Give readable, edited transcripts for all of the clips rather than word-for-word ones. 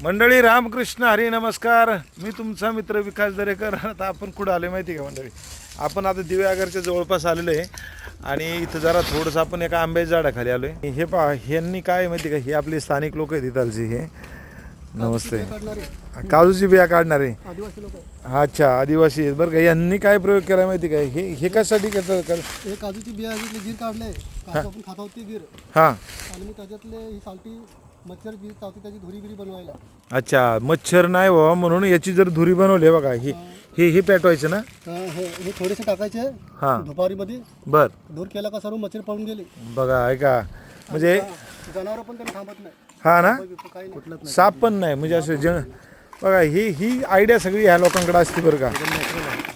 मंडळी रामकृष्ण हरी नमस्कार. मी तुमचा मित्र विकास दरेकर. आता आपण कुठं आलो माहिती आहे का मंडळी? आपण आता दिव्यागरच्या जवळपास आलेलो आहे आणि इथं जरा थोडंसं आपण एका आंब्याच्या झाडाखाली आलो आहे. हे पहा, ह्यांनी काय माहिती का, हे आपले स्थानिक लोक आहेत इथलची. हे नमस्ते, काजूची बिया काढणारे अच्छा आदिवासी आहेत बरं का. यांनी काय प्रयोग केला माहिती का? हे कशासाठी करतात? हे काजूची बिया गिर काढले, काजू आपण खात आहोत ते गिर, हां आणि मग त्याच्यातले ही सालटी मच्छर बी चावती त्याची धुरी बिरी बनवायला. अच्छा, मच्छर नाही व्हावा म्हणून याची जर धुरी बनवली बघा. हे पेटवायचं ना? हे थोडेसे टाकायचे हां दुपारीमध्ये, बर धूर केला का सर्व मच्छर पळून गेले. बघा ऐका, म्हणजे जनावर पण त्यांना थांबत नाही. हा ना, काही नाही. साप पण नाही म्हणजे असं बघा ही आयडिया सगळी ह्या लोकांकडे असते बरं का.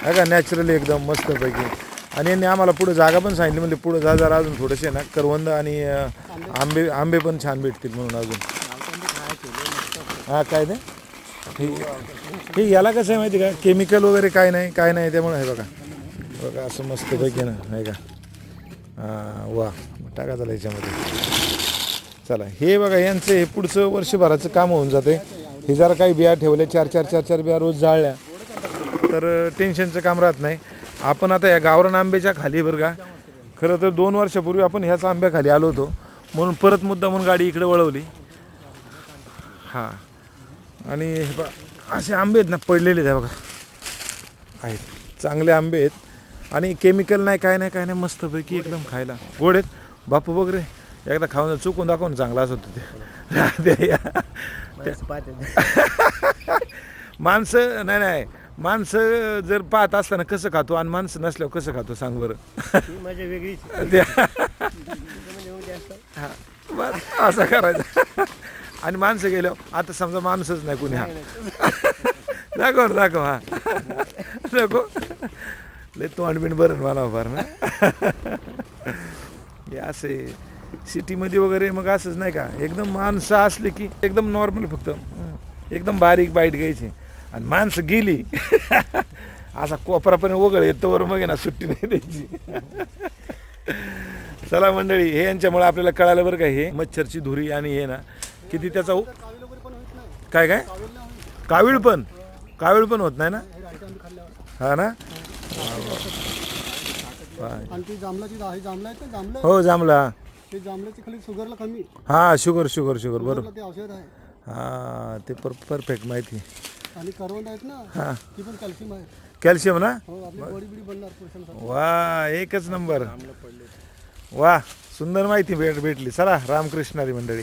आहे का, नॅचरली एकदम मस्तपैकी. आणि यांनी आम्हाला पुढे जागा पण सांगितली, म्हणजे पुढे जा जरा अजून थोडेसे ना करवंद आणि आंबे पण छान भेटतील म्हणून अजून. हां काय ते हे याला कसं आहे माहिती का, केमिकल वगैरे काय नाही त्यामुळे आहे बघा असं मस्तपैकी ना, आहे का. हां वा, टाका चला याच्यामध्ये. चला हे बघा, यांचं हे पुढचं वर्षभराचं काम होऊन जाते. हे जरा काही बिया ठेवले, चार बिया रोज जाळल्या तर टेन्शनचं काम राहत नाही. आपण आता या गावरान आंब्याच्या खाली बरं का, खरं तर 2 वर्षापूर्वी आपण ह्याच आंब्याखाली आलो होतो, म्हणून परत मुद्दा म्हणून गाडी इकडे वळवली. हां आणि हे बघा असे आंबे आहेत ना, पडलेले आहे बघा, आहेत चांगले आंबे आहेत आणि केमिकल नाही काय नाही मस्तपैकी एकदम खायला गोड आहेत. बापू बघ रे, एकदा खाऊन चुकून दाखवून चांगला असं होतं ते. माणसं नाही माणसं जर पाहत असताना कसं खातो आणि माणसं नसल्यावर कसं खातो सांग बरं. मजा वेगळीच. असं करायचं. आणि माणसं गेल्यावर आता समजा माणूसच नाही कुणी. हा दाखव हा नको लय तोंडबिंड बरं मला फार ना. हे असे सिटीमध्ये वगैरे मग असंच नाही का, एकदम माणसं असले की एकदम नॉर्मल, फक्त एकदम बारीक बाईट घ्यायची. आणि माणसं गेली असा कोपरापर्यंत वगळ येतोवर मग ना सुट्टी नाही द्यायची. चला मंडळी, हे यांच्यामुळे आपल्याला कळालं बरं का, हे मच्छरची धुरी आणि हे ना किती त्याचा काय कावीळ पण होत नाही ना. हा ना, हो जांभळा, ते जांभळाची खाली शुगरला कमी. हा शुगर बरोबर. ते औषध आहे. हा ते परफेक्ट माहिती. आणि करवंद आहेत ना, हा ती पण कॅल्शियम आहे. कॅल्शियम ना. हो, आपली बॉडी बिडी बनणार पुरुषांसाठी. वा एकच नंबर. वा सुंदर माहिती भेटली. चला रामकृष्ण हरी मंडळी.